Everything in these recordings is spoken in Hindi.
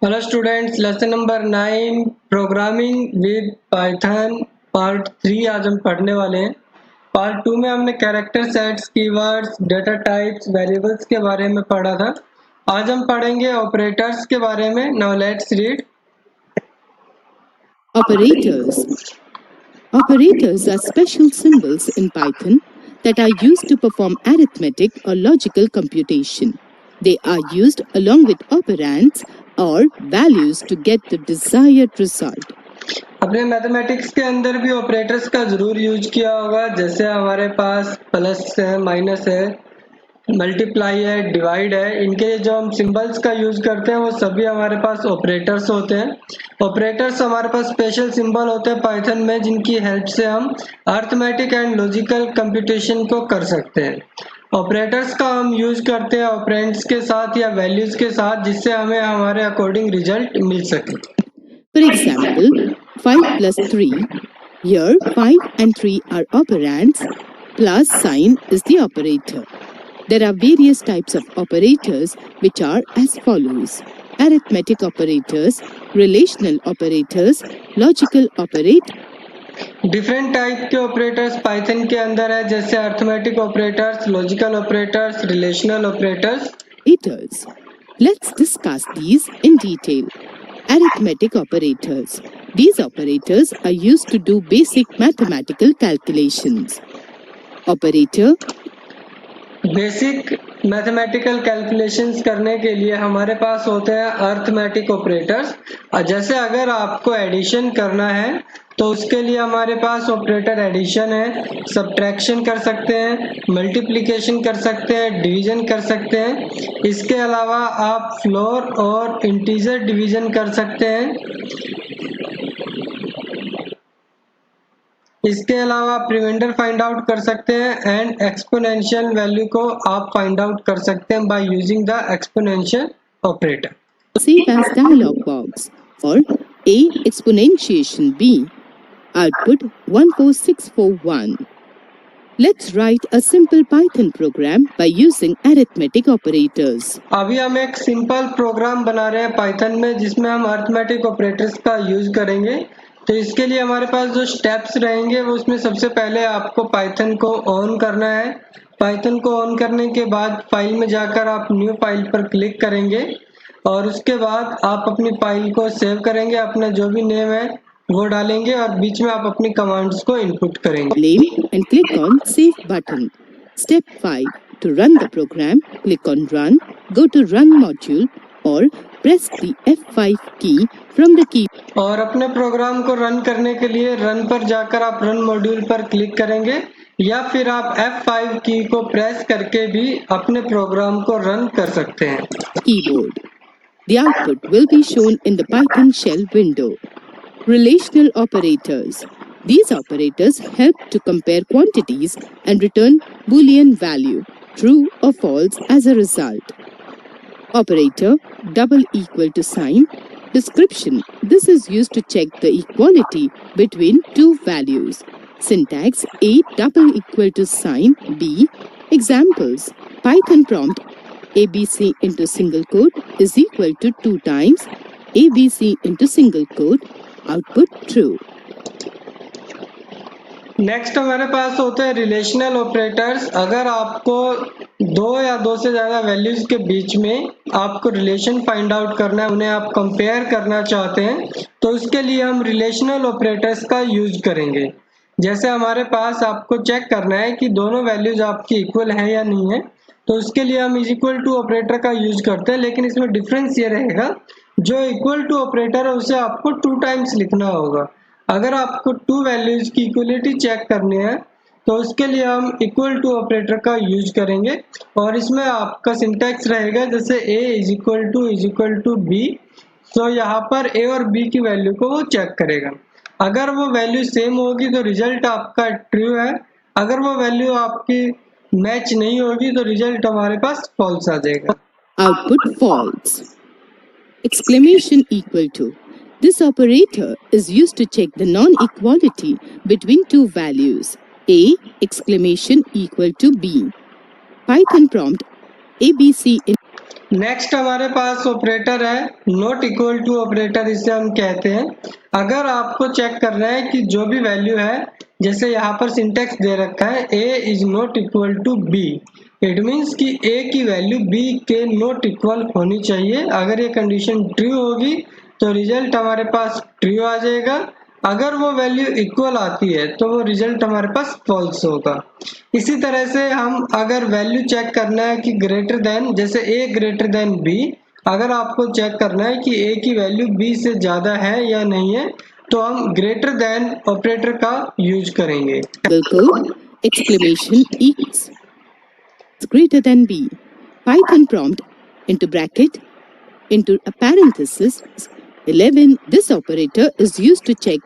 Hello students, lesson number 9 programming with Python part 3 आज हम पढ़ने वाले हैं। पार्ट 2 में हमने character sets, keywords, data types, variables के बारे में पढ़ा था। आज हम पढ़ेंगे ऑपरेटर्स के बारे में। Now let's read. Operators. Operators are special symbols in Python that are used to perform arithmetic or logical computation. They are used along with operands or values to get the desired result. अपने मैथमेटिक्स के अंदर भी ऑपरेटर्स का जरूर यूज किया होगा, जैसे हमारे पास प्लस है, माइनस है, मल्टीप्लाई है, डिवाइड है। इनके जो हम सिंबल्स का यूज करते हैं वो सभी हमारे पास ऑपरेटर्स होते हैं। ऑपरेटर्स हमारे पास स्पेशल सिंबल होते हैं पाइथन में, जिनकी हेल्प से हम अर्थमेटिक एंड लॉजिकल कंप्यूटेशन को कर सकते हैं। ऑपरेटर्स का हम यूज करते हैं ऑपरेंड्स के साथ या वैल्यूज के साथ, जिससे हमें हमारे अकॉर्डिंग रिजल्ट मिल सके। For example, 5 plus 3. Here 5 and 3 are operands. Plus sign is the operator. There are various types of operators which are as follows: arithmetic operators, relational operators, logical operators. Different type के ऑपरेटर्स पाइथन के अंदर है, जैसे arithmetic operators, logical operators, relational operators. Let's discuss these in detail. Arithmetic operators. These operators are used to do basic mathematical calculations. Operator. Basic mathematical calculations करने के लिए हमारे पास होते हैं अर्थमेटिक ऑपरेटर्स। जैसे अगर आपको एडिशन करना है तो उसके लिए हमारे पास ऑपरेटर एडिशन है, सब्ट्रैक्शन कर सकते हैं, मल्टीप्लिकेशन कर सकते हैं, डिवीजन कर सकते हैं। इसके अलावा आप फ्लोर और इंटीजर डिवीजन कर सकते हैं। इसके अलावा आप रिमाइंडर फाइंड आउट कर सकते हैं एंड एक्सपोनेंशियल वैल्यू को आप फाइंड आउट कर सकते हैं by using the exponential operator. Save as dialog box or A exponentiation B. Output 14641. Let's write a simple Python program by using arithmetic operators. अभी हम एक सिंपल प्रोग्राम बना रहे हैं पाइथन में, जिसमें हम अर्थमेटिक ऑपरेटर्स का यूज करेंगे। तो इसके लिए हमारे पास जो स्टेप्स रहेंगे वो उसमें सबसे पहले आपको पाइथन को ऑन करना है। पाइथन को ऑन करने के बाद फाइल में जाकर आप न्यू फाइल पर क्लिक करेंगे और उसके बाद आप अपनी फाइल को सेव करेंगे, अपना जो भी नेम है वो डालेंगे और बीच में आप अपनी कमांड्स को इनपुट करेंगे। Name and click on Save button. Step 5. To run the program, click on Run, go to Run module or press the F5 key from the key. और अपने प्रोग्राम को रन करने के लिए रन पर जाकर आप रन मॉड्यूल पर क्लिक करेंगे या फिर आप F5 की को प्रेस करके भी अपने प्रोग्राम को रन कर सकते हैं। Keyboard. The output will be shown in the Python shell window. Relational operators. These operators help to compare quantities and return Boolean value, true or false, as a result. Operator double equal to sign. Description. This is used to check the equality between two values. Syntax: A double equal to sign B. Examples: Python prompt ABC into single quote is equal to 2 times ABC into single quote. Output true. Next हमारे पास होते हैं रिलेशनल ऑपरेटर्स। अगर आपको दो या दो से ज्यादा वैल्यूज के बीच में आपको रिलेशन फाइंड आउट करना है, उन्हें आप कंपेयर करना चाहते हैं, तो उसके लिए हम रिलेशनल ऑपरेटर्स का यूज करेंगे। जैसे हमारे पास आपको चेक करना है कि दोनों वैल्यूज आपकी इक्वल है या नहीं है, तो उसके लिए हम इज इक्वल टू ऑपरेटर का यूज करते हैं। लेकिन इसमें डिफरेंस ये रहेगा, जो इक्वल टू ऑपरेटर है उसे आपको 2 टाइम्स लिखना होगा। अगर आपको 2 वैल्यूज की इक्वलिटी चेक करनी है तो उसके लिए हम इक्वल टू ऑपरेटर का यूज करेंगे और इसमें आपका सिंटैक्स रहेगा जैसे a is equal to b। So यहाँ पर a और b की वैल्यू को वो चेक करेगा। अगर वो वैल्यू सेम होगी तो रिजल्ट आपका ट्रू है, अगर वो वैल्यू आपकी मैच नहीं होगी तो रिजल्ट हमारे पास फॉल्स आ जाएगा। Output false. Exclamation equal to. This operator is used to check the non-equality between two values. A exclamation equal to B. Python prompt ABC in next हमारे पास ऑपरेटर है नॉट इक्वल टू ऑपरेटर, इसे हम कहते हैं। अगर आपको चेक करना है कि जो भी वैल्यू है, जैसे यहाँ पर सिंटेक्स दे रखा है a is not equal to b, it means कि a की वैल्यू b के नॉट इक्वल होनी चाहिए। अगर ये कंडीशन ट्रू होगी तो रिजल्ट हमारे पास ट्रू आ जाएगा। अगर वो वैल्यू इक्वल आती है तो वो रिजल्ट हमारे पास फॉल्स होगा। इसी तरह से हम अगर वैल्यू चेक करना है कि ग्रेटर देन, जैसे a ग्रेटर देन b, अगर आपको चेक करना है कि a की वैल्यू b से ज्यादा है या नहीं है, तो हम ग्रेटर देन ऑपरेटर का यूज करेंगे। Code exclamation equals greater than b. Python prompt into bracket into a parenthesis 11. This operator is used to check.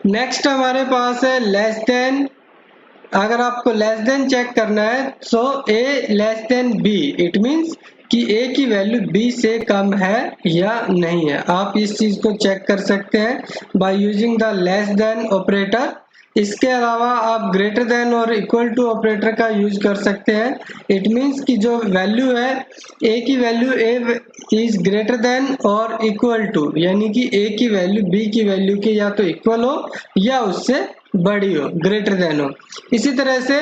Next हमारे पास है लेस देन। अगर आपको लेस देन चेक करना है तो a less than b, it means कि a की वैल्यू b से कम है या नहीं है। आप इस चीज को चेक कर सकते हैं by using the less than operator. इसके अलावा आप ग्रेटर देन और इक्वल टू ऑपरेटर का यूज कर सकते हैं। इट मीन्स कि जो वैल्यू है a की value a is greater than और इक्वल टू, यानी कि a की वैल्यू b की वैल्यू के या तो इक्वल हो या उससे बड़ी हो, ग्रेटर देन हो। इसी तरह से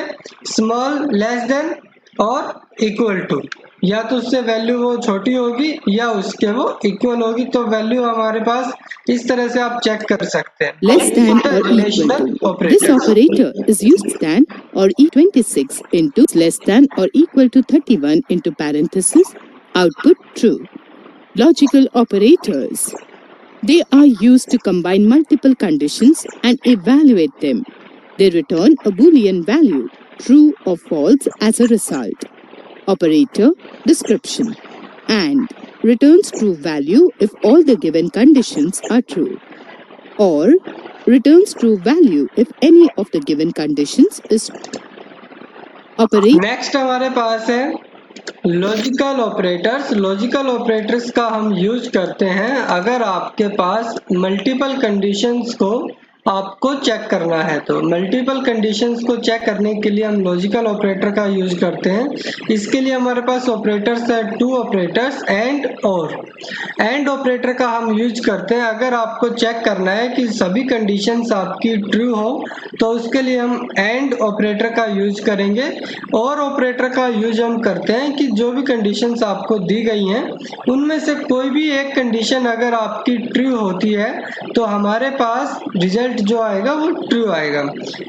स्मॉल लेस देन और इक्वल टू, या तो उससे वैल्यू वो छोटी होगी या उसके वो इक्वल होगी, तो वैल्यू हमारे पास इस तरह से आप चेक कर सकते हैं। Less than or equal to. This operator is used than or 26 into less than or equal to 31 into parenthesis. Output true. Logical operators. They are used to combine multiple conditions and evaluate them. They return a Boolean value, true or false, as a result. Operator description: and returns true value if all the given conditions are true, or returns true value if any of the given conditions is operator. Next हमारे पास है लॉजिकल ऑपरेटर्स। लॉजिकल ऑपरेटर्स का हम यूज करते हैं अगर आपके पास मल्टीपल कंडीशंस को आपको चेक करना है। तो मल्टीपल कंडीशंस को चेक करने के लिए हम लॉजिकल ऑपरेटर का यूज करते हैं। इसके लिए हमारे पास ऑपरेटर्स है टू ऑपरेटर्स एंड और। एंड ऑपरेटर का हम यूज करते हैं अगर आपको चेक करना है कि सभी कंडीशंस आपकी ट्रू हो, तो उसके लिए हम एंड ऑपरेटर का यूज करेंगे। और ऑपरेटर का यूज हम करते हैं कि जो भी कंडीशंस आपको दी गई हैं उनमें से कोई भी एक कंडीशन अगर आपकी ट्रू होती है तो हमारे पास रिजल्ट जो आएगा वो ट्रू आएगा।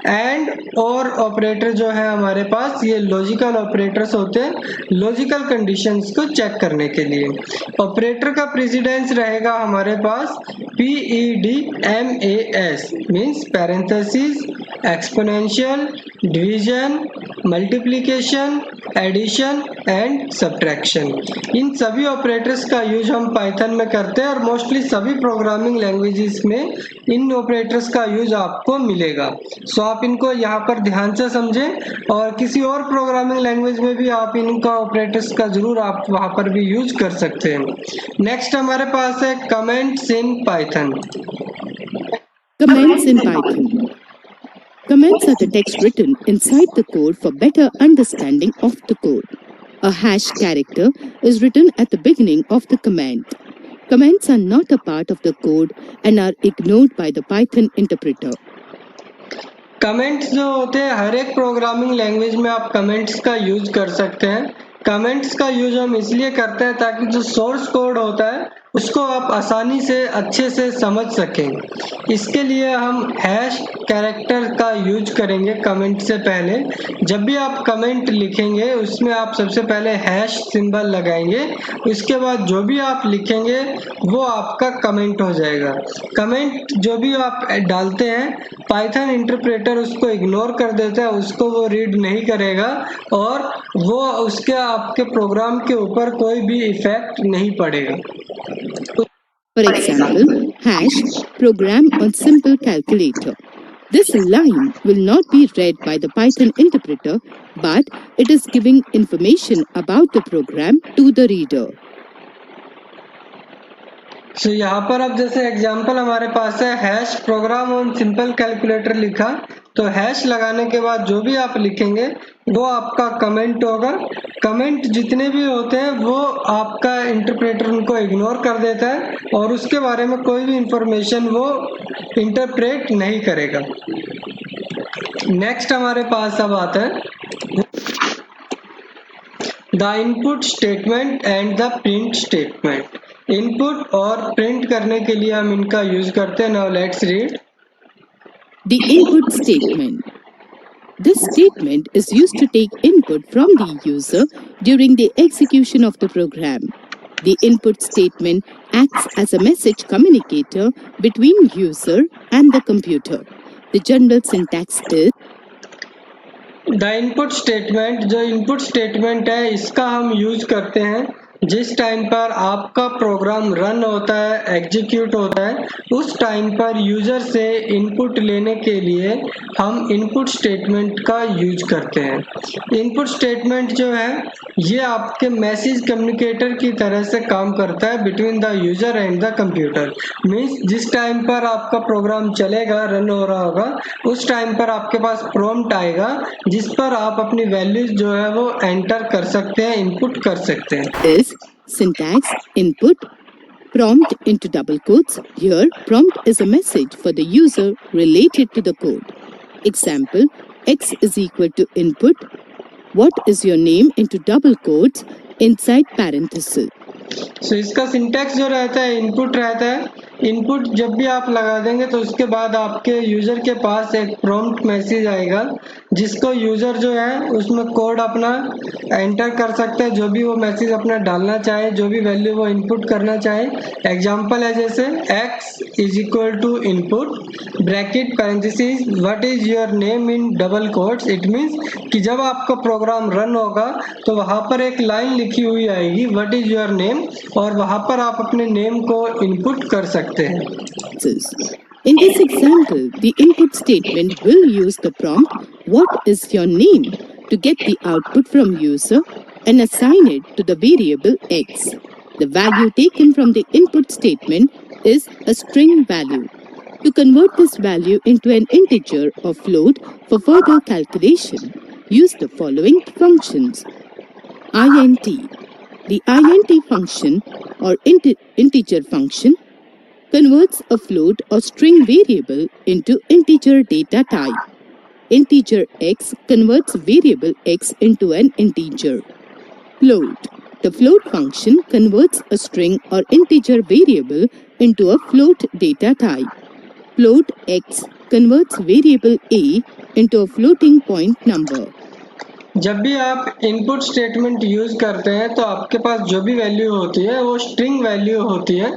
एंड और ऑपरेटर जो है हमारे पास ये लॉजिकल ऑपरेटर्स होते हैं लॉजिकल कंडीशंस को चेक करने के लिए। ऑपरेटर का प्रेसिडेंस रहेगा हमारे पास PEDMAS, means parenthesis, exponential, division, multiplication, addition and subtraction. इन सभी ऑपरेटर्स का यूज हम पाइथन में करते हैं और मोस्टली सभी प्रोग्रामिंग लैंग्वेजेस में इन ऑपरेटर्स का यूज आपको मिलेगा। सो आप इनको यहाँ पर ध्यान से समझें और किसी और प्रोग्रामिंग लैंग्वेज में भी आप इनका ऑपरेटर्स का जरूर आप वहाँ पर भी यूज कर सकते हैं। नेक्स्ट हमारे पास है comments in Python. Comments in Python. Comments are the text written inside the code for better understanding of the code. A hash character is written at the beginning of the command. Comments are not a part of the code and are ignored by the Python interpreter. Comments जो होते हैं हर एक प्रोग्रामिंग लैंग्वेज में आप कमेंट्स का यूज कर सकते हैं। कमेंट्स का यूज हम इसलिए करते हैं ताकि जो सोर्स कोड होता है उसको आप आसानी से अच्छे से समझ सकें। इसके लिए हम हैश कैरेक्टर का यूज करेंगे कमेंट से पहले। जब भी आप कमेंट लिखेंगे उसमें आप सबसे पहले हैश सिंबल लगाएंगे, उसके बाद जो भी आप लिखेंगे वो आपका कमेंट हो जाएगा। कमेंट जो भी आप डालते हैं पाइथन इंटरप्रेटर उसको इग्नोर कर देता है, उसको वो रीड नहीं करेगा और वो उसके आपके प्रोग्राम के ऊपर कोई भी इफेक्ट नहीं पड़ेगा। For example, hash program on simple calculator. This line will not be read by the Python interpreter, but it is giving information about the program to the reader. So, यहाँ पर अब जैसे एग्जाम्पल हमारे पास है hash program on simple calculator लिखा, तो हैश लगाने के बाद जो भी आप लिखेंगे वो आपका कमेंट होगा। कमेंट जितने भी होते हैं वो आपका इंटरप्रेटर उनको इग्नोर कर देता है और उसके बारे में कोई भी इंफॉर्मेशन वो इंटरप्रेट नहीं करेगा। नेक्स्ट हमारे पास अब आता है the input statement and the print statement. Input और प्रिंट करने के लिए हम इनका यूज करते हैं। Now let's read The input statement. This statement is used to take input from the user during the execution of the program. The input statement acts as a message communicator between user and the computer. The general syntax is the input statement. जो इनपुट स्टेटमेंट है इसका हम यूज करते हैं जिस टाइम पर आपका प्रोग्राम रन होता है, एग्जीक्यूट होता है, उस टाइम पर यूजर से इनपुट लेने के लिए हम इनपुट स्टेटमेंट का यूज करते हैं। इनपुट स्टेटमेंट जो है ये आपके मैसेज कम्युनिकेटर की तरह से काम करता है between the user and the computer. Means जिस टाइम पर आपका प्रोग्राम चलेगा, रन हो रहा होगा, उस टाइम पर आपके पास प्रॉम्प्ट आएगा जिस पर आप अपनी वैल्यूज जो है वो एंटर कर सकते हैं, इनपुट कर सकते हैं। syntax input prompt into double quotes. Here prompt is a message for the user related to the code. Example, x is equal to input, what is your name into double quotes inside parenthesis. So इसका सिंटैक्स जो रहता है इनपुट रहता है। इनपुट जब भी आप लगा देंगे तो उसके बाद आपके यूजर के पास एक प्रॉम्प्ट मैसेज आएगा जिसको यूजर जो है उसमें कोड अपना एंटर कर सकता है, जो भी वो मैसेज अपना डालना चाहे, जो भी वैल्यू वो इनपुट करना चाहे। एग्जांपल है जैसे x is equal to input bracket parenthesis what is your name in double quotes. It means कि जब आपका प्रोग्राम रन होगा तो वहां पर एक लाइन लिखी हुई आएगी व्हाट इज योर नेम, और वहां पर आप अपने नेम को इनपुट कर सकते हैं। In this example, the input statement will use the prompt what is your name to get the output from user and assign it to the variable x. The value taken from the input statement is a string value. To convert this value into an integer or float for further calculation, use the following functions. int. The int function or integer function converts a float or string variable into integer data type. Integer x converts variable x into an integer. Float. The float function converts a string or integer variable into a float data type. Float x converts variable a into a floating point number. जब भी आप इनपुट स्टेटमेंट यूज करते हैं तो आपके पास जो भी वैल्यू होती है वो स्ट्रिंग वैल्यू होती है,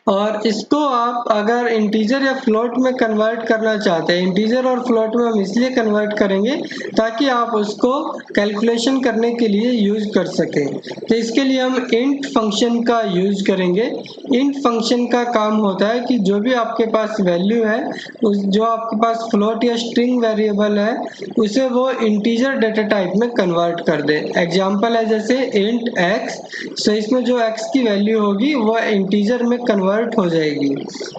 और इसको आप अगर इंटीजर या फ्लोट में कन्वर्ट करना चाहते हैं, इंटीजर और फ्लोट में हम इसलिए कन्वर्ट करेंगे ताकि आप उसको कैलकुलेशन करने के लिए यूज कर सकें। तो इसके लिए हम इंट फंक्शन का यूज करेंगे। इंट फंक्शन का काम होता है कि जो भी आपके पास वैल्यू है, उस जो आपके पास फ्लोट या स्ट्रिंग वेरिएबल है, उसे वो इंटीजर डेटा टाइप में कन्वर्ट कर दे। एग्जांपल है जैसे इंट x, सो इसमें जो x की वैल्यू होगी वो इंटीजर में कन्वर्ट हो जाएगी।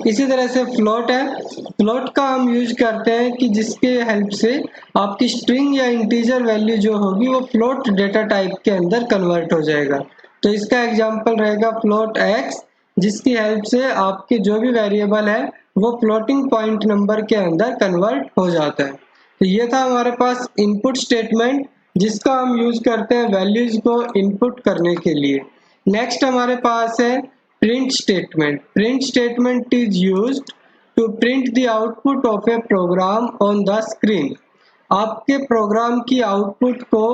इसी तरह से फ्लोट है, फ्लोट का हम यूज करते हैं कि जिसके हेल्प से आपकी स्ट्रिंग या इंटीजर वैल्यू जो होगी वो फ्लोट डेटा टाइप के अंदर कन्वर्ट हो जाएगा। तो इसका एग्जांपल रहेगा फ्लोट x, जिसकी हेल्प से आपके जो भी वेरिएबल है वो फ्लोटिंग पॉइंट नंबर के अंदर कन्वर्ट हो जाता है। तो ये था हमारे पास इनपुट स्टेटमेंट जिसका हम यूज करते हैं वैल्यूज को इनपुट करने के लिए। नेक्स्ट हमारे पास है print statement. Print statement is used to print the output of a program on the screen. आपके प्रोग्राम की आउटपुट को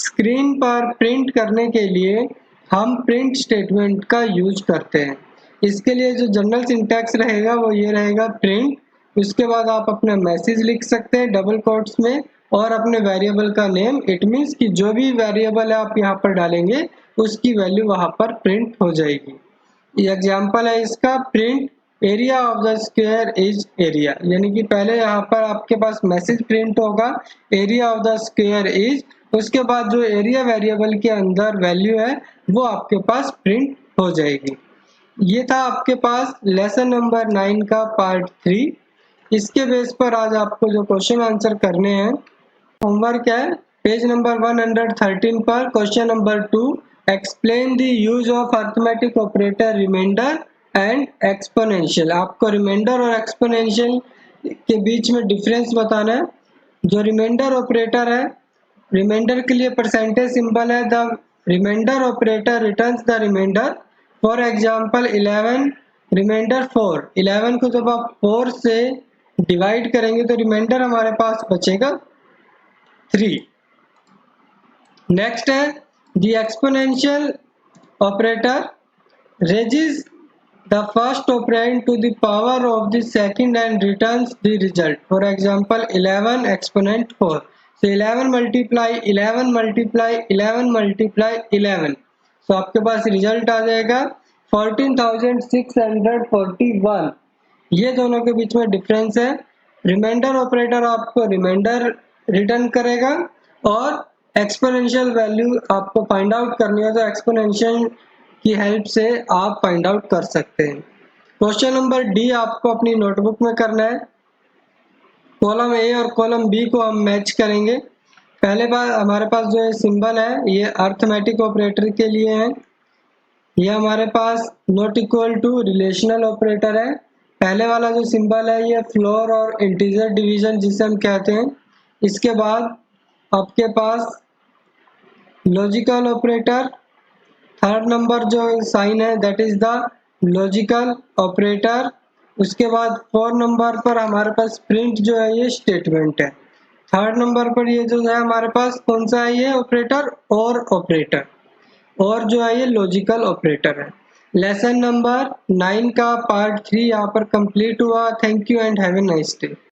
स्क्रीन पर प्रिंट करने के लिए हम प्रिंट स्टेटमेंट का यूज करते हैं। इसके लिए जो जनरल सिंटैक्स रहेगा वो ये रहेगा प्रिंट, उसके बाद आप अपना मैसेज लिख सकते हैं डबल कोट्स में और अपने वेरिएबल का नेम। इट मीन्स कि जो भी वेरिएबल आप यहाँ पर डालेंगे उसकी वैल्यू वहाँ पर प्रिंट हो जाएगी। ये एग्जांपल है इसका, print area of the square is area, यानी कि पहले यहाँ पर आपके पास मैसेज प्रिंट होगा area of the square is, उसके बाद जो एरिया वेरिएबल के अंदर वैल्यू है वो आपके पास प्रिंट हो जाएगी। ये था आपके पास लेसन नंबर 9 का पार्ट 3। इसके बेस पर आज आपको जो क्वेश्चन आंसर करने हैं, होमवर्क है पेज नंबर 113 पर question number 2, explain the use of arithmetic operator remainder and exponential. आपको रिमाइंडर और एक्सपोनेंशियल के बीच में डिफरेंस बताना है। जो रिमाइंडर ऑपरेटर है, रिमाइंडर के लिए परसेंटेज सिंबल है, the remainder operator returns the remainder. For example 11 remainder 4, 11 को जब आप 4 से डिवाइड करेंगे तो रिमाइंडर हमारे पास बचेगा 3। नेक्स्ट है the exponential operator raises the first operand to the power of the second and returns the result. For example 11 exponent 4, so 11 multiply 11 multiply 11 multiply 11, so आपके पास रिजल्ट आ जाएगा 14,641। ये दोनों के बीच में डिफरेंस है। रिमाइंडर ऑपरेटर आपको रिमाइंडर रिटर्न करेगा और एक्सपोनेंशियल वैल्यू आपको फाइंड आउट करनी है तो एक्सपोनेंशियल की हेल्प से आप फाइंड आउट कर सकते हैं। क्वेश्चन नंबर डी आपको अपनी नोटबुक में करना है। कॉलम ए और कॉलम बी को हम मैच करेंगे। पहले बार हमारे पास जो है सिंबल है ये अरिथमेटिक ऑपरेटर के लिए है। ये हमारे पास not equal to relational operator है। पहले वाला जो सिंबल है ये फ्लोर और इंटीजर डिवीजन जिसे हम कहते हैं। इसके बाद आपके पास लॉजिकल ऑपरेटर, थर्ड नंबर जो साइन है that is the logical operator. उसके बाद 4 नंबर पर हमारे पास प्रिंट जो है ये स्टेटमेंट है। थर्ड नंबर पर ये जो है हमारे पास कौन सा है ये ऑपरेटर, और ऑपरेटर, और जो है ये लॉजिकल ऑपरेटर है। लेसन नंबर 9 का पार्ट 3 यहाँ पर कंप्लीट हुआ। Thank you and have a nice day.